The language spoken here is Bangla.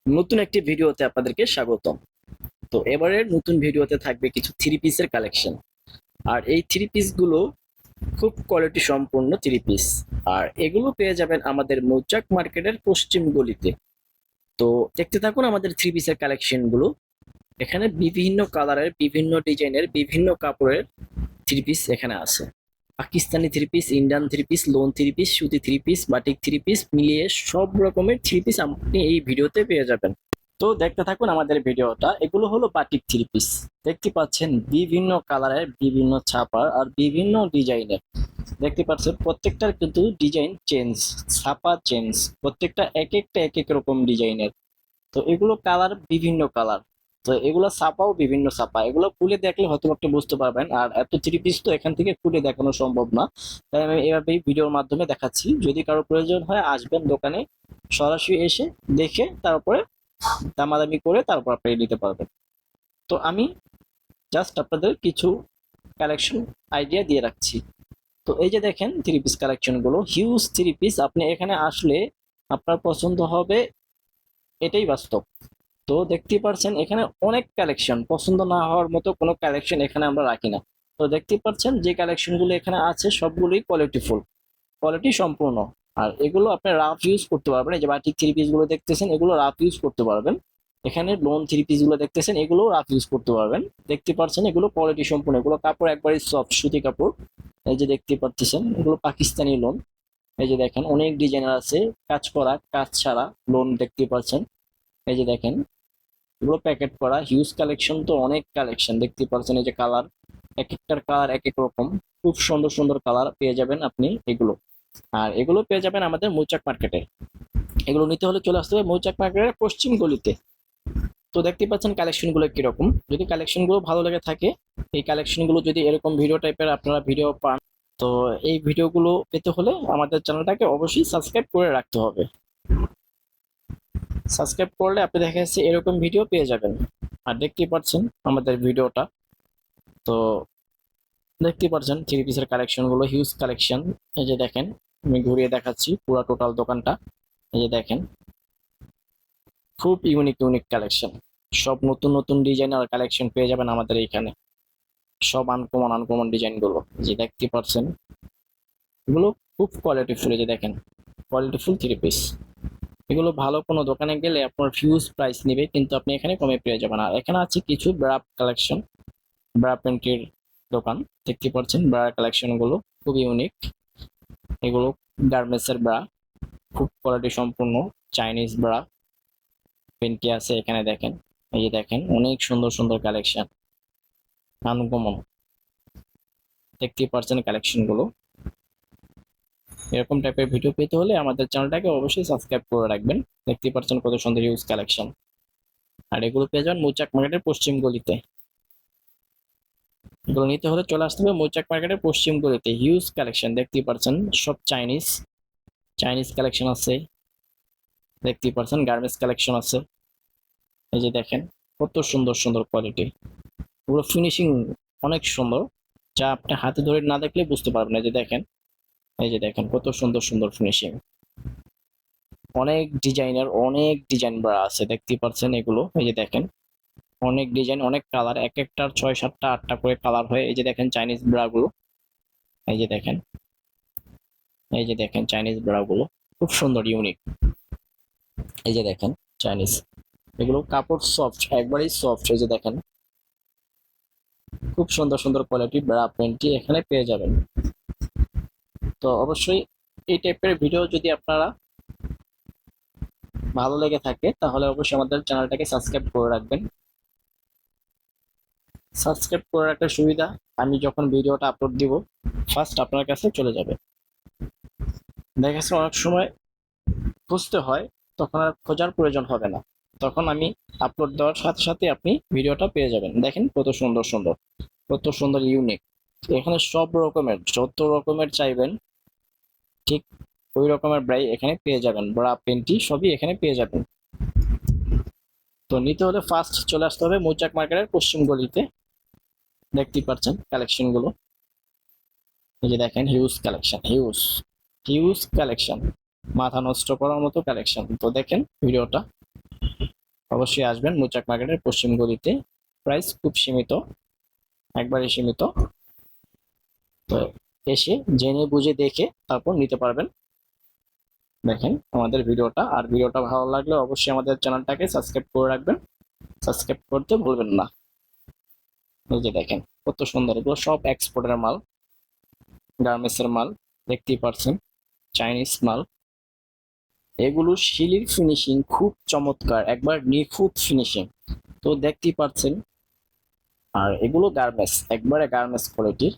নতুন একটি ভিডিওতে আপনাদেরকে স্বাগতম। তো এবারের নতুন ভিডিওতে থাকবে কিছু থ্রি পিসের কালেকশন। আর এই থ্রি পিস গুলো খুব কোয়ালিটি সম্পন্ন থ্রি পিস। আর এগুলো পেয়ে যাবেন আমাদের মৌচাক মার্কেটের পশ্চিম গলিতে। তো দেখতে থাকুন আমাদের থ্রি পিসের কালেকশন গুলো। এখানে বিভিন্ন কালারের, বিভিন্ন ডিজাইনের, বিভিন্ন কাপড়ের থ্রি পিস এখানে আছে। Pakistani three piece, Indian three piece, lawn three piece, সুতি three piece, batik three piece মিলিয়ে সব রকমের থ্রি পিস আপনি এই ভিডিওতে পেয়ে যাবেন। তো দেখতে থাকুন আমাদের ভিডিওটা। এগুলো হলো বাটিক থ্রি পিস। দেখতে পাচ্ছেন বিভিন্ন কালারের, বিভিন্ন ছাপার আর বিভিন্ন ডিজাইনের। দেখতে পাচ্ছেন প্রত্যেকটার কিন্তু ডিজাইন চেঞ্জ, ছাপা চেঞ্জ, প্রত্যেকটা এক একটা এক এক রকম ডিজাইনের। তো এগুলো কালার বিভিন্ন কালার। তো এগুলো ছাপাও বিভিন্ন ছাপা, এগুলো খুলে দেখলে হয়তো আপনি বুঝতে পারবেন। আর এত থ্রি পিস তো এখান থেকে খুলে দেখানো সম্ভব না, তাই আমি এভাবেই ভিডিওর মাধ্যমে দেখাচ্ছি। যদি কারো প্রয়োজন হয় আসবেন দোকানে, সরাসরি এসে দেখে তারপরে দামাদামি করে তারপর আপনি নিতে পারবেন। তো আমি জাস্ট আপনাদের কিছু কালেকশন আইডিয়া দিয়ে রাখছি। তো এই যে দেখেন থ্রি পিস কালেকশন গুলো, হিউজ থ্রি পিস। আপনি এখানে আসলে আপনার পছন্দ হবে, এটাই বাস্তব। তো দেখতেই পারছেন এখানে অনেক কালেকশন, পছন্দ না হওয়ার মতো কোনো কালেকশন এখানে আমরা রাখি না। তো দেখতেই পাচ্ছেন যে কালেকশন গুলো এখানে আছে সবগুলোই কোয়ালিটিফুল, কোয়ালিটি সম্পূর্ণ। আর এগুলো আপনি রাফ ইউজ করতে পারবেন। এই যে বাটিক থ্রি পিস গুলো দেখতেছেন, এগুলো রাফ ইউজ করতে পারবেন। এখানে লোন থ্রি পিস গুলো দেখতেছেন, এগুলো রাফ ইউজ করতে পারবেন। দেখতে পাচ্ছেন এগুলো কোয়ালিটি সম্পূর্ণ, এগুলো কাপড় একবারই সফট সুতি কাপড়। এই যে দেখতে পাচ্ছেন এগুলো পাকিস্তানি লোন। এই যে দেখেন অনেক ডিজাইনার আছে, কাজ করা কাজ ছাড়া লোন দেখতে পাচ্ছেন। এই যে দেখেন এগুলো প্যাকেট করা হিউজ কালেকশন, তো অনেক কালেকশন দেখতে পাচ্ছেন। এই যে কালার, এক একটার কালার এক এক রকম, খুব সুন্দর সুন্দর কালার পেয়ে যাবেন আপনি এগুলো। আর এগুলো পেয়ে যাবেন আমাদের মৌচাক মার্কেটে। এগুলো নিতে হলে চলে আসতে হবে মৌচাক মার্কেটের পশ্চিম গলিতে। তো দেখতে পাচ্ছেন কালেকশন গুলো কিরকম। যদি কালেকশন গুলো ভালো লেগে থাকে, এই কালেকশন গুলো যদি এরকম ভিডিও টাইপের আপনারা ভিডিও পান, তো এই ভিডিওগুলো পেতে হলে আমাদের চ্যানেলটাকে অবশ্যই সাবস্ক্রাইব করে রাখতে হবে। সাবস্ক্রাইব করলে আপনি দেখা যাচ্ছে এরকম ভিডিও পেয়ে যাবেন। আর দেখতেই পাচ্ছেন আমাদের ভিডিওটা। তো দেখতেই পাচ্ছেন থ্রি পিসের কালেকশন গুলো হিউজ কালেকশন। এই যে দেখেন আমি ঘুরিয়ে দেখাচ্ছি পুরো টোটাল দোকানটা। এই যে দেখেন খুব ইউনিক ইউনিক কালেকশন, সব নতুন নতুন ডিজাইনার কালেকশন পেয়ে যাবেন আমাদের এইখানে। সব আনকমন আনকমন ডিজাইন গুলো যে দেখতে পাচ্ছেন, এগুলো খুব কোয়ালিটিফুল। এই যে দেখেন কোয়ালিটিফুল থ্রি পিস। এগুলো ভালো কোনো দোকানে গেলে আপনার ফিউজ প্রাইস নেবে, কিন্তু আপনি এখানে কমে পেয়ে যাবেন। আর এখানে আছে কিছু ব্রা কালেকশন, ব্রা প্যান্টের দোকান। দেখতে পাচ্ছেন ব্রা কালেকশন গুলো খুব ইউনিক। এগুলো গার্মেন্টস এর ব্রা, খুব কোয়ালিটি সম্পূর্ণ চাইনিজ ব্রা প্যান্টি আছে এখানে দেখেন। এই যে দেখেন অনেক সুন্দর সুন্দর কালেকশন, আনকমন। দেখতে পাচ্ছেন কালেকশন গুলো। এরকম টাইপের ভিডিও পেতে হলে আমাদের চ্যানেলটাকে অবশ্যই সাবস্ক্রাইব করে রাখবেন। দেখতে পাচ্ছেন কত সুন্দর ইউজ কালেকশন। আর এগুলো পেয়ে যাবেন মৌচাক মার্কেটের পশ্চিম গলিতে। এগুলো নিতে হলে চলে আসতে হবে মৌচাক মার্কেটের পশ্চিম গলিতে। হিউজ কালেকশন দেখতেই পাচ্ছেন, সব চাইনিজ, চাইনিজ কালেকশন আছে। দেখতেই পাচ্ছেন গার্মেন্টস কালেকশন আছে। এই যে দেখেন কত সুন্দর সুন্দর কোয়ালিটি, পুরো ফিনিশিং অনেক সুন্দর, যা আপনি হাতে ধরে না দেখলে বুঝতে পারবেন না। এই যে দেখেন, এই যে দেখেন কত সুন্দর সুন্দর ফিনিশিং। অনেক ডিজাইনার, অনেক ডিজাইন ব্রা আছে দেখতেই পাচ্ছেন এগুলো। এই যে দেখেন অনেক ডিজাইন, অনেক কালার, এক একটার 6 7 8টা করে কালার হয়। এই যে দেখেন চাইনিজ ব্রা গুলো। এই যে দেখেন, এই যে দেখেন চাইনিজ ব্রা গুলো খুব সুন্দর ইউনিক। এই যে দেখেন চাইনিজ, এগুলো কাপড় সফট, একবারেই সফট। এই যে দেখেন খুব সুন্দর সুন্দর কোয়ালিটি ব্রা প্যান্টি এখানে পেয়ে যাবেন। তো অবশ্যই এই টাইপের ভিডিও যদি আপনারা ভালো লেগে থাকে তাহলে অবশ্যই আমাদের চ্যানেলটাকে সাবস্ক্রাইব করে রাখবেন। সাবস্ক্রাইব করার একটা সুবিধা, আমি যখন ভিডিওটা আপলোড দিব ফার্স্ট আপনার কাছে চলে যাবে। দেখা যাচ্ছে অনেক সময় খুঁজতে হয়, তখন আর খোঁজার প্রয়োজন হবে না। তখন আমি আপলোড দেওয়ার সাথে সাথে আপনি ভিডিওটা পেয়ে যাবেন। দেখেন কত সুন্দর সুন্দর, কত সুন্দর ইউনিক। এখানে সব রকমের, যত রকমের চাইবেন ঠিক ওই রকমের ব্রাই এখানে পেয়ে যাবেন। ব্রা পেন্টি সবই এখানে পেয়ে যাবেন। তো নিতে হলে ফার্স্ট চলে আসতে হবে মৌচাক মার্কেটের পশ্চিম গলিতে। দেখতেই পাচ্ছেন কালেকশন গুলো। এই যে দেখেন huge collection, huge huge collection, মাথা নষ্ট করার মতো কালেকশন। তো দেখেন ভিডিওটা। অবশ্যই আসবেন মৌচাক মার্কেটের পশ্চিম গলিতে। প্রাইস খুব সীমিত, একবারে সীমিত। তো এসে জেনে বুঝে দেখে তারপর নিতে পারবেন। দেখেন আমাদের ভিডিওটা, আর ভিডিওটা ভালো লাগলে অবশ্যই আমাদের চ্যানেলটাকে সাবস্ক্রাইব করে রাখবেন, সাবস্ক্রাইব করতে ভুলবেন না। এই যে দেখেন কত সুন্দর, এগুলো সব এক্সপোর্টের মাল, গার্মেন্টসের মাল, দেখতেই পারছেন চাইনিজ মাল। এগুলো শিলির ফিনিশিং খুব চমৎকার, একবার নিখুঁত ফিনিশিং, তো দেখতেই পাচ্ছেন। আর এগুলো গার্মেন্টস, একবারে গার্মেন্টস কোয়ালিটির।